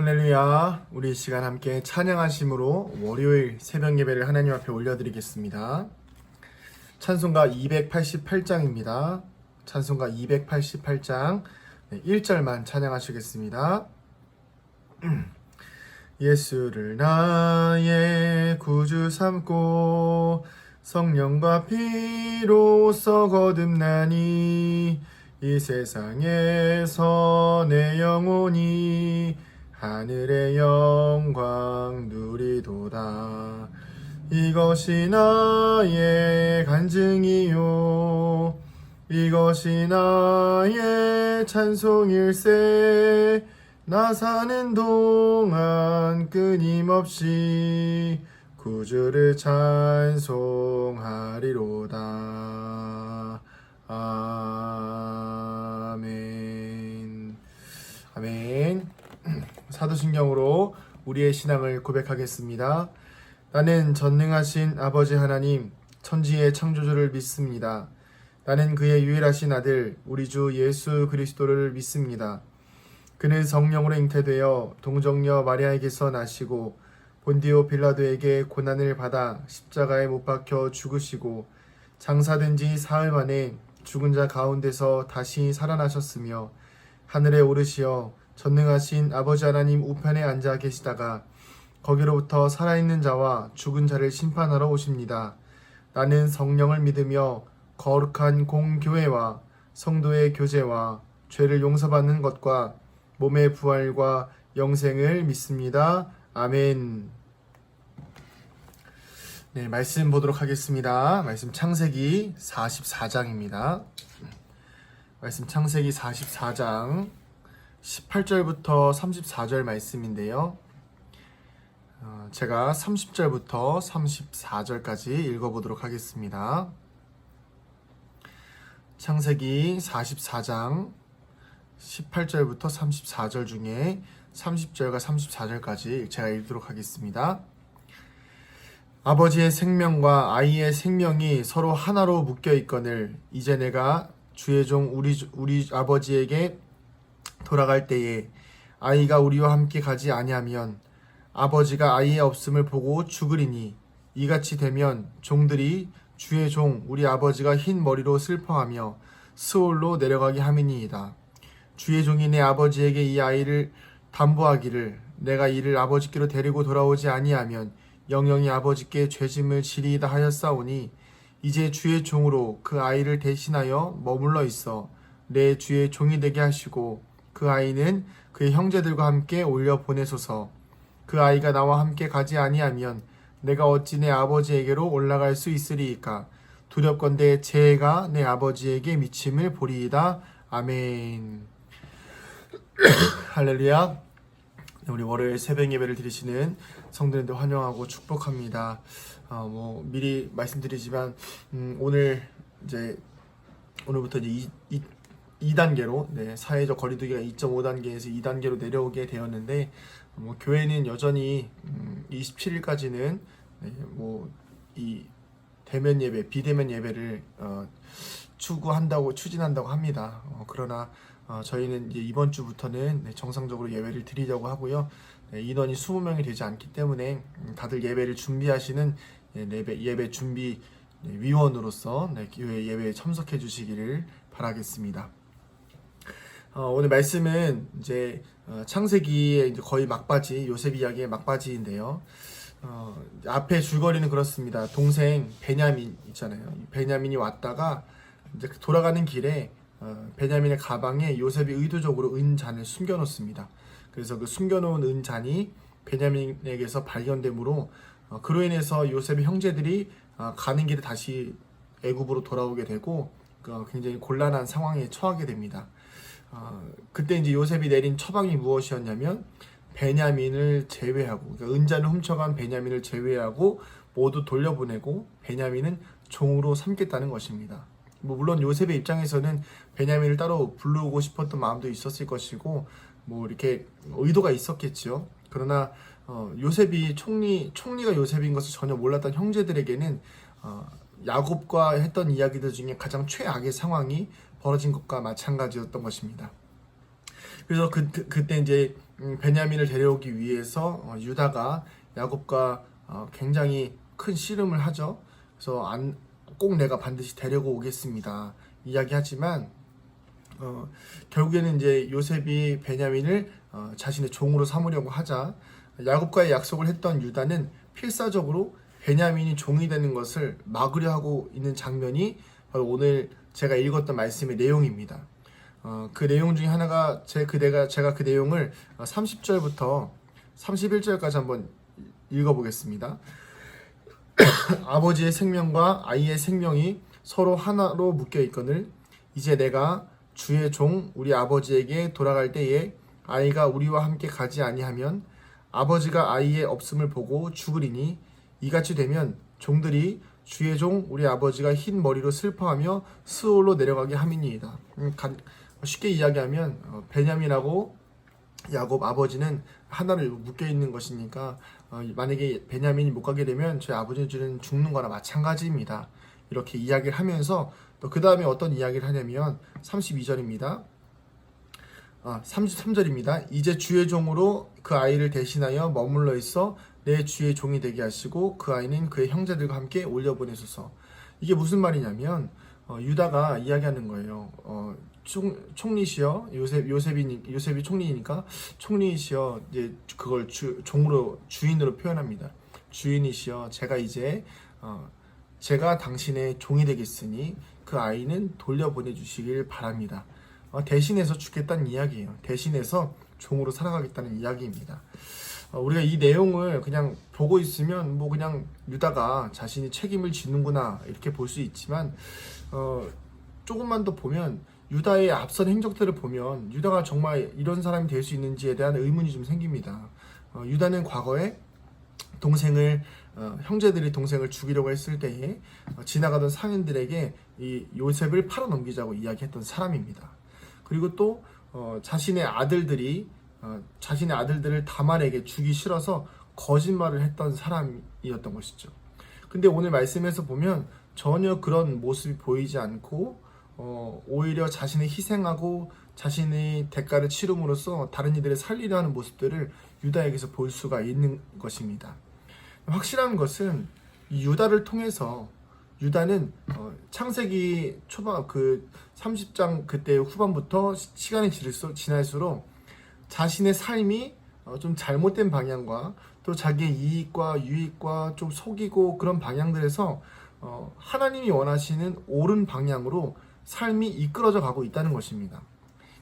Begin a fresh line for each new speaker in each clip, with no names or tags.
할렐루야. 우리 이 시간 함께 찬양하심으로 월요일 새벽 예배를 하나님 앞에 올려드리겠습니다. 찬송가 288장입니다. 찬송가 288장 1절만 찬양하시겠습니다. 예수를 나의 구주 삼고 성령과 피로써 거듭나니 이 세상에서 내 영혼이 하늘의 영광 누리도다. 이것이 나의 간증이요 이것이 나의 찬송일세. 나 사는 동안 끊임없이 구주를 찬송하리로다. 아멘. 아멘. 사도신경으로 우리의 신앙을 고백하겠습니다. 나는 전능하신 아버지 하나님, 천지의 창조주를 믿습니다. 나는 그의 유일하신 아들, 우리 주 예수 그리스도를 믿습니다. 그는 성령으로 잉태되어 동정녀 마리아에게서 나시고 본디오 빌라도에게 고난을 받아 십자가에 못 박혀 죽으시고 장사된 지 사흘 만에 죽은 자 가운데서 다시 살아나셨으며 하늘에 오르시어 전능하신 아버지 하나님 우편에 앉아 계시다가 거기로부터 살아있는 자와 죽은 자를 심판하러 오십니다. 나는 성령을 믿으며 거룩한 공교회와 성도의 교제와 죄를 용서받는 것과 몸의 부활과 영생을 믿습니다. 아멘. 네, 말씀 보도록 하겠습니다. 말씀 창세기 44장입니다. 말씀 창세기 44장 18절부터 34절 말씀인데요. 제가 30절부터 34절까지 읽어보도록 하겠습니다. 창세기 44장 18절부터 34절 중에 30절과 34절까지 제가 읽도록 하겠습니다. 아버지의 생명과 아이의 생명이 서로 하나로 묶여 있거늘 이제 내가 주의 종 우리 아버지에게 돌아갈 때에 아이가 우리와 함께 가지 아니하면 아버지가 아이의 없음을 보고 죽으리니 이같이 되면 종들이 주의 종 우리 아버지가 흰 머리로 슬퍼하며 스올로 내려가게 함이니이다. 주의 종이 내 아버지에게 이 아이를 담보하기를 내가 이를 아버지께로 데리고 돌아오지 아니하면 영영이 아버지께 죄짐을 지리이다 하였사오니 이제 주의 종으로 그 아이를 대신하여 머물러 있어 내 주의 종이 되게 하시고 그 아이는 그의 형제들과 함께 올려 보내소서. 그 아이가 나와 함께 가지 아니하면 내가 어찌 내 아버지에게로 올라갈 수 있으리이까. 두렵건대 재해가 내 아버지에게 미침을 보리이다. 아멘. 할렐루야. 우리 월요일 새벽 예배를 드리시는 성도님들 환영하고 축복합니다. 미리 말씀드리지만 오늘부터 이제 2단계로 사회적 거리두기가 2.5단계에서 2단계로 내려오게 되었는데 교회는 여전히 27일까지는 이 대면 예배, 비대면 예배를 추진한다고 합니다. 그러나 저희는 이제 이번 주부터는 정상적으로 예배를 드리려고 하고요. 인원이 20명이 되지 않기 때문에 다들 예배를 준비하시는 예배 준비 위원으로서 교회 예배에 참석해 주시기를 바라겠습니다. 오늘 말씀은 이제 창세기의 이제 거의 막바지, 요셉 이야기의 막바지인데요. 앞에 줄거리는 그렇습니다. 동생 베냐민 있잖아요. 베냐민이 왔다가 이제 돌아가는 길에 베냐민의 가방에 요셉이 의도적으로 은잔을 숨겨놓습니다. 그래서 그 숨겨놓은 은잔이 베냐민에게서 발견되므로 그로 인해서 요셉의 형제들이 가는 길에 다시 애굽으로 돌아오게 되고 굉장히 곤란한 상황에 처하게 됩니다. 그때 이제 요셉이 내린 처방이 무엇이었냐면 베냐민을 제외하고, 그러니까 은잔을 훔쳐간 베냐민을 제외하고 모두 돌려보내고 베냐민은 종으로 삼겠다는 것입니다. 물론 요셉의 입장에서는 베냐민을 따로 부르고 싶었던 마음도 있었을 것이고 이렇게 의도가 있었겠죠. 그러나 요셉이 총리가 요셉인 것을 전혀 몰랐던 형제들에게는 야곱과 했던 이야기들 중에 가장 최악의 상황이 벌어진 것과 마찬가지였던 것입니다. 그래서 그때 이제 베냐민을 데려오기 위해서 유다가 야곱과 굉장히 큰 씨름을 하죠. 그래서 꼭 내가 반드시 데리고 오겠습니다 이야기하지만 결국에는 이제 요셉이 베냐민을 자신의 종으로 삼으려고 하자 야곱과의 약속을 했던 유다는 필사적으로 베냐민이 종이 되는 것을 막으려 하고 있는 장면이 바로 오늘 제가 읽었던 말씀의 내용입니다. 그 내용 중에 하나가 제가 그 내용을 30절부터 31절까지 한번 읽어보겠습니다. 아버지의 생명과 아이의 생명이 서로 하나로 묶여 있거늘 이제 내가 주의 종 우리 아버지에게 돌아갈 때에 아이가 우리와 함께 가지 아니하면 아버지가 아이의 없음을 보고 죽으리니 이같이 되면 종들이 주의 종 우리 아버지가 흰 머리로 슬퍼하며 스올로 내려가게 함이니이다. 쉽게 이야기하면 베냐민하고 야곱 아버지는 하나로 묶여 있는 것이니까 만약에 베냐민이 못 가게 되면 저희 아버지는 죽는 거나 마찬가지입니다. 이렇게 이야기를 하면서 또 그 다음에 어떤 이야기를 하냐면 32절입니다. 33절입니다. 이제 주의 종으로 그 아이를 대신하여 머물러 있어 내 주의 종이 되게 하시고 그 아이는 그의 형제들과 함께 올려보내소서. 이게 무슨 말이냐면 유다가 이야기하는 거예요. 총리시여 요셉이 총리니까 총리시여 이제 그걸 종으로 주인으로 표현합니다. 주인이시여 제가 이제 제가 당신의 종이 되겠으니 그 아이는 돌려보내 주시길 바랍니다. 대신해서 죽겠다는 이야기예요. 대신해서 종으로 살아가겠다는 이야기입니다. 우리가 이 내용을 그냥 보고 있으면 뭐 그냥 유다가 자신이 책임을 지는구나 이렇게 볼 수 있지만 조금만 더 보면 유다의 앞선 행적들을 보면 유다가 정말 이런 사람이 될 수 있는지에 대한 의문이 좀 생깁니다. 유다는 과거에 형제들이 동생을 죽이려고 했을 때에 지나가던 상인들에게 이 요셉을 팔아넘기자고 이야기했던 사람입니다. 그리고 또 자신의 아들들을 다말에게 주기 싫어서 거짓말을 했던 사람이었던 것이죠. 근데 오늘 말씀에서 보면 전혀 그런 모습이 보이지 않고 오히려 자신을 희생하고 자신의 대가를 치름으로써 다른 이들을 살리려 하는 모습들을 유다에게서 볼 수가 있는 것입니다. 확실한 것은 이 유다를 통해서 유다는 창세기 초반 그 30장 그때 후반부터 시간이 지날수록 자신의 삶이 좀 잘못된 방향과 또 자기의 이익과 유익과 좀 속이고 그런 방향들에서 하나님이 원하시는 옳은 방향으로 삶이 이끌어져 가고 있다는 것입니다.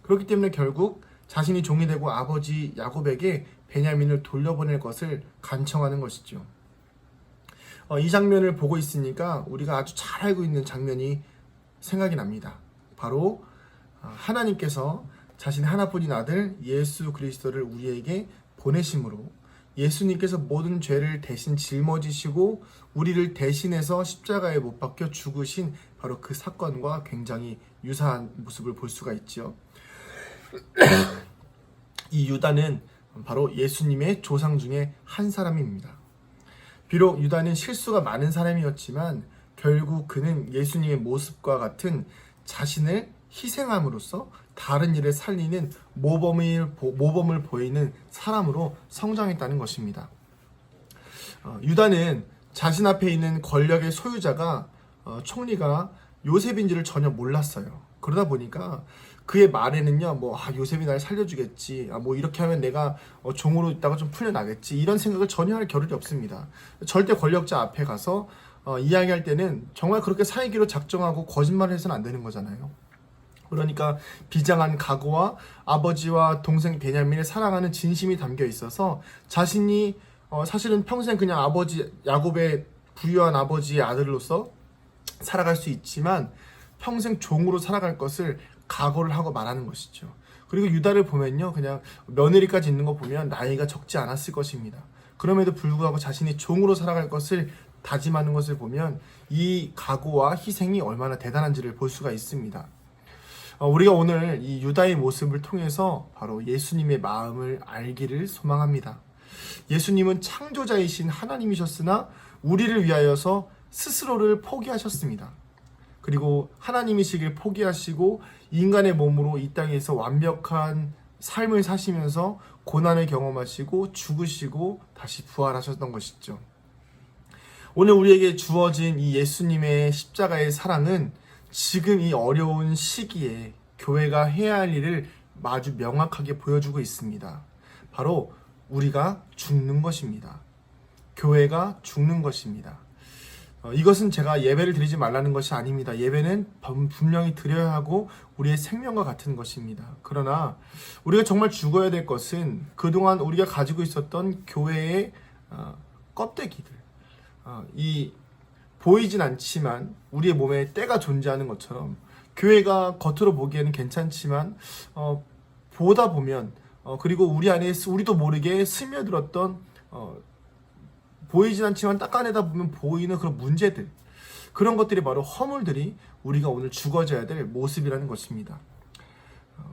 그렇기 때문에 결국 자신이 종이 되고 아버지 야곱에게 베냐민을 돌려보낼 것을 간청하는 것이죠. 이 장면을 보고 있으니까 우리가 아주 잘 알고 있는 장면이 생각이 납니다. 바로 하나님께서 자신의 하나뿐인 아들 예수 그리스도를 우리에게 보내심으로 예수님께서 모든 죄를 대신 짊어지시고 우리를 대신해서 십자가에 못 박혀 죽으신 바로 그 사건과 굉장히 유사한 모습을 볼 수가 있죠. 이 유다는 바로 예수님의 조상 중에 한 사람입니다. 비록 유다는 실수가 많은 사람이었지만 결국 그는 예수님의 모습과 같은 자신을 희생함으로써 다른 일을 살리는 모범을 보이는 사람으로 성장했다는 것입니다. 유다는 자신 앞에 있는 권력의 소유자가 총리가 요셉인지를 전혀 몰랐어요. 그러다 보니까 그의 말에는요, 요셉이 날 살려주겠지, 이렇게 하면 내가 종으로 있다가 좀 풀려나겠지, 이런 생각을 전혀 할 겨를이 없습니다. 절대 권력자 앞에 가서 이야기할 때는 정말 그렇게 사이기로 작정하고 거짓말을 해서는 안 되는 거잖아요. 그러니까 비장한 각오와 아버지와 동생 베냐민을 사랑하는 진심이 담겨 있어서 자신이 사실은 평생 그냥 아버지 야곱의 부유한 아버지의 아들로서 살아갈 수 있지만 평생 종으로 살아갈 것을 각오를 하고 말하는 것이죠. 그리고 유다를 보면요, 그냥 며느리까지 있는 거 보면 나이가 적지 않았을 것입니다. 그럼에도 불구하고 자신이 종으로 살아갈 것을 다짐하는 것을 보면 이 각오와 희생이 얼마나 대단한지를 볼 수가 있습니다. 우리가 오늘 이 유다의 모습을 통해서 바로 예수님의 마음을 알기를 소망합니다. 예수님은 창조자이신 하나님이셨으나 우리를 위하여서 스스로를 포기하셨습니다. 그리고 하나님이시길 포기하시고 인간의 몸으로 이 땅에서 완벽한 삶을 사시면서 고난을 경험하시고 죽으시고 다시 부활하셨던 것이죠. 오늘 우리에게 주어진 이 예수님의 십자가의 사랑은 지금 이 어려운 시기에 교회가 해야 할 일을 아주 명확하게 보여주고 있습니다. 바로 우리가 죽는 것입니다. 교회가 죽는 것입니다. 이것은 제가 예배를 드리지 말라는 것이 아닙니다. 예배는 분명히 드려야 하고 우리의 생명과 같은 것입니다. 그러나 우리가 정말 죽어야 될 것은 그동안 우리가 가지고 있었던 교회의 껍데기들, 이 보이진 않지만 우리의 몸에 때가 존재하는 것처럼 교회가 겉으로 보기에는 괜찮지만 보다 보면 그리고 우리 안에 우리도 모르게 스며들었던 보이진 않지만 닦아내다 보면 보이는 그런 문제들, 그런 것들이 바로 허물들이 우리가 오늘 죽어져야 될 모습이라는 것입니다.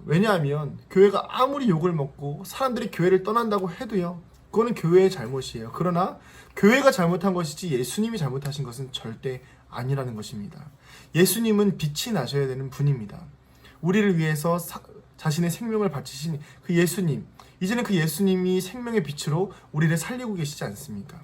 왜냐하면 교회가 아무리 욕을 먹고 사람들이 교회를 떠난다고 해도요, 그거는 교회의 잘못이에요. 그러나 교회가 잘못한 것이지 예수님이 잘못하신 것은 절대 아니라는 것입니다. 예수님은 빛이 나셔야 되는 분입니다. 우리를 위해서 자신의 생명을 바치신 그 예수님, 이제는 그 예수님이 생명의 빛으로 우리를 살리고 계시지 않습니까?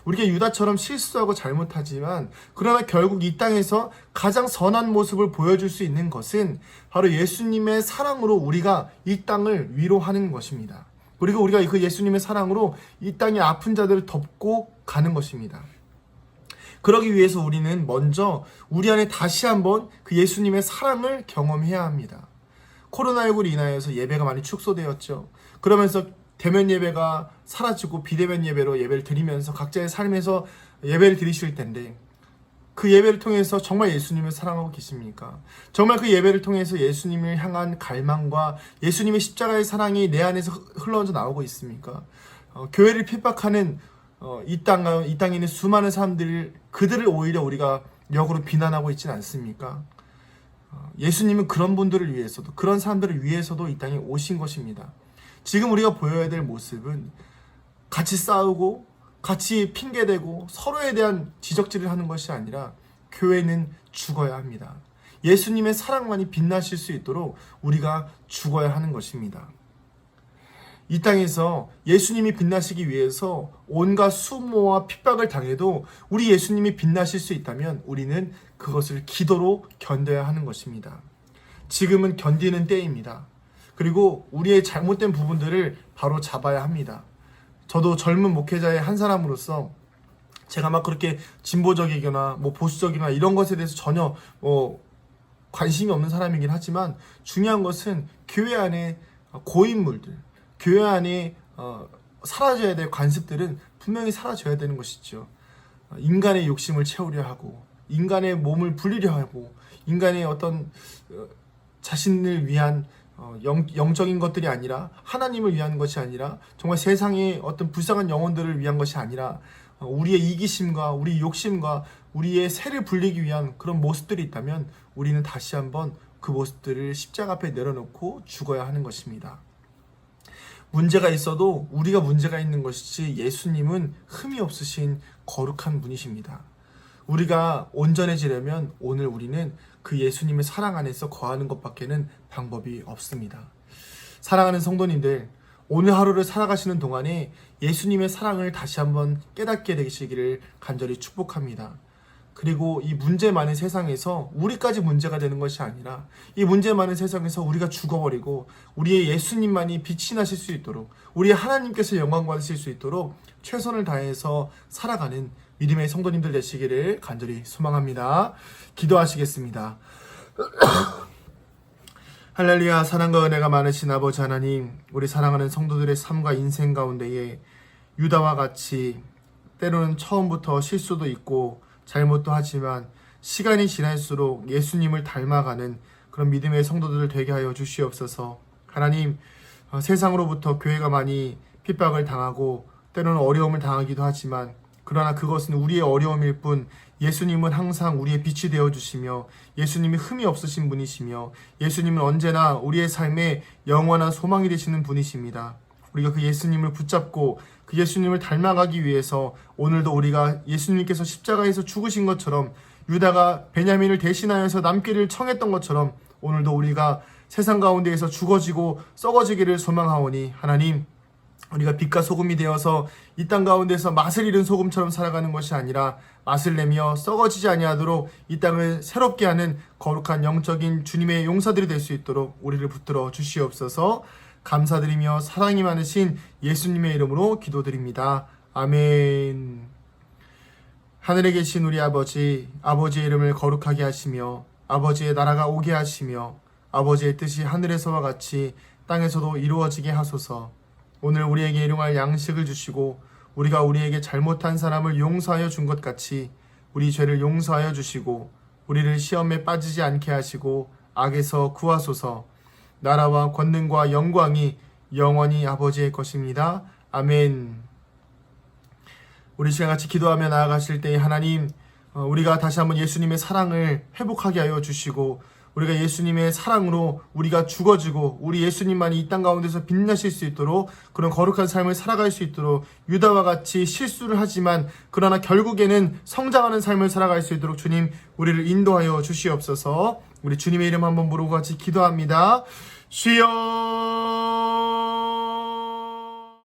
우리가 유다처럼 실수하고 잘못하지만 그러나 결국 이 땅에서 가장 선한 모습을 보여줄 수 있는 것은 바로 예수님의 사랑으로 우리가 이 땅을 위로하는 것입니다. 그리고 우리가 그 예수님의 사랑으로 이 땅의 아픈 자들을 덮고 가는 것입니다. 그러기 위해서 우리는 먼저 우리 안에 다시 한번 그 예수님의 사랑을 경험해야 합니다. 코로나19로 인하여서 예배가 많이 축소되었죠. 그러면서 대면 예배가 사라지고 비대면 예배로 예배를 드리면서 각자의 삶에서 예배를 드리실 텐데, 그 예배를 통해서 정말 예수님을 사랑하고 계십니까? 정말 그 예배를 통해서 예수님을 향한 갈망과 예수님의 십자가의 사랑이 내 안에서 흘러져 나오고 있습니까? 교회를 핍박하는 이 땅에 있는 수많은 사람들, 그들을 오히려 우리가 역으로 비난하고 있지는 않습니까? 예수님은 그런 분들을 위해서도, 그런 사람들을 위해서도 이 땅에 오신 것입니다. 지금 우리가 보여야 될 모습은 같이 싸우고 같이 핑계대고 서로에 대한 지적질을 하는 것이 아니라 교회는 죽어야 합니다. 예수님의 사랑만이 빛나실 수 있도록 우리가 죽어야 하는 것입니다. 이 땅에서 예수님이 빛나시기 위해서 온갖 수모와 핍박을 당해도 우리 예수님이 빛나실 수 있다면 우리는 그것을 기도로 견뎌야 하는 것입니다. 지금은 견디는 때입니다. 그리고 우리의 잘못된 부분들을 바로 잡아야 합니다. 저도 젊은 목회자의 한 사람으로서 제가 막 그렇게 진보적이거나 보수적이거나 이런 것에 대해서 전혀 관심이 없는 사람이긴 하지만, 중요한 것은 교회 안에 고인물들, 교회 안에 사라져야 될 관습들은 분명히 사라져야 되는 것이죠. 인간의 욕심을 채우려 하고, 인간의 몸을 불리려 하고, 인간의 어떤 자신을 위한 영적인 것들이 아니라, 하나님을 위한 것이 아니라, 정말 세상의 어떤 불쌍한 영혼들을 위한 것이 아니라 우리의 이기심과 우리의 욕심과 우리의 세를 불리기 위한 그런 모습들이 있다면 우리는 다시 한번 그 모습들을 십자가 앞에 내려놓고 죽어야 하는 것입니다. 문제가 있어도 우리가 문제가 있는 것이지 예수님은 흠이 없으신 거룩한 분이십니다. 우리가 온전해지려면 오늘 우리는 그 예수님의 사랑 안에서 거하는 것밖에는 방법이 없습니다. 사랑하는 성도님들, 오늘 하루를 살아가시는 동안에 예수님의 사랑을 다시 한번 깨닫게 되시기를 간절히 축복합니다. 그리고 이 문제 많은 세상에서 우리까지 문제가 되는 것이 아니라, 이 문제 많은 세상에서 우리가 죽어버리고 우리의 예수님만이 빛이 나실 수 있도록, 우리의 하나님께서 영광 받으실 수 있도록 최선을 다해서 살아가는 믿음의 성도님들 되시기를 간절히 소망합니다. 기도하시겠습니다. 할렐루야. 사랑과 은혜가 많으신 아버지 하나님, 우리 사랑하는 성도들의 삶과 인생 가운데에 유다와 같이 때로는 처음부터 실수도 있고 잘못도 하지만 시간이 지날수록 예수님을 닮아가는 그런 믿음의 성도들 되게 하여 주시옵소서. 하나님, 세상으로부터 교회가 많이 핍박을 당하고 때로는 어려움을 당하기도 하지만, 그러나 그것은 우리의 어려움일 뿐, 예수님은 항상 우리의 빛이 되어주시며 예수님이 흠이 없으신 분이시며 예수님은 언제나 우리의 삶에 영원한 소망이 되시는 분이십니다. 우리가 그 예수님을 붙잡고 그 예수님을 닮아가기 위해서 오늘도 우리가 예수님께서 십자가에서 죽으신 것처럼, 유다가 베냐민을 대신하여서 남기를 청했던 것처럼 오늘도 우리가 세상 가운데에서 죽어지고 썩어지기를 소망하오니 하나님, 우리가 빛과 소금이 되어서 이 땅 가운데서 맛을 잃은 소금처럼 살아가는 것이 아니라 맛을 내며 썩어지지 아니하도록 이 땅을 새롭게 하는 거룩한 영적인 주님의 용사들이 될 수 있도록 우리를 붙들어 주시옵소서. 감사드리며 사랑이 많으신 예수님의 이름으로 기도드립니다. 아멘. 하늘에 계신 우리 아버지, 아버지의 이름을 거룩하게 하시며 아버지의 나라가 오게 하시며 아버지의 뜻이 하늘에서와 같이 땅에서도 이루어지게 하소서. 오늘 우리에게 일용할 양식을 주시고 우리가 우리에게 잘못한 사람을 용서하여 준 것 같이 우리 죄를 용서하여 주시고 우리를 시험에 빠지지 않게 하시고 악에서 구하소서. 나라와 권능과 영광이 영원히 아버지의 것입니다. 아멘. 우리 시간 같이 기도하며 나아가실 때 하나님, 우리가 다시 한번 예수님의 사랑을 회복하게 하여 주시고 우리가 예수님의 사랑으로 우리가 죽어지고 우리 예수님만이 이 땅 가운데서 빛나실 수 있도록 그런 거룩한 삶을 살아갈 수 있도록 유다와 같이 실수를 하지만 그러나 결국에는 성장하는 삶을 살아갈 수 있도록 주님 우리를 인도하여 주시옵소서. 우리 주님의 이름 한번 부르고 같이 기도합니다. 주여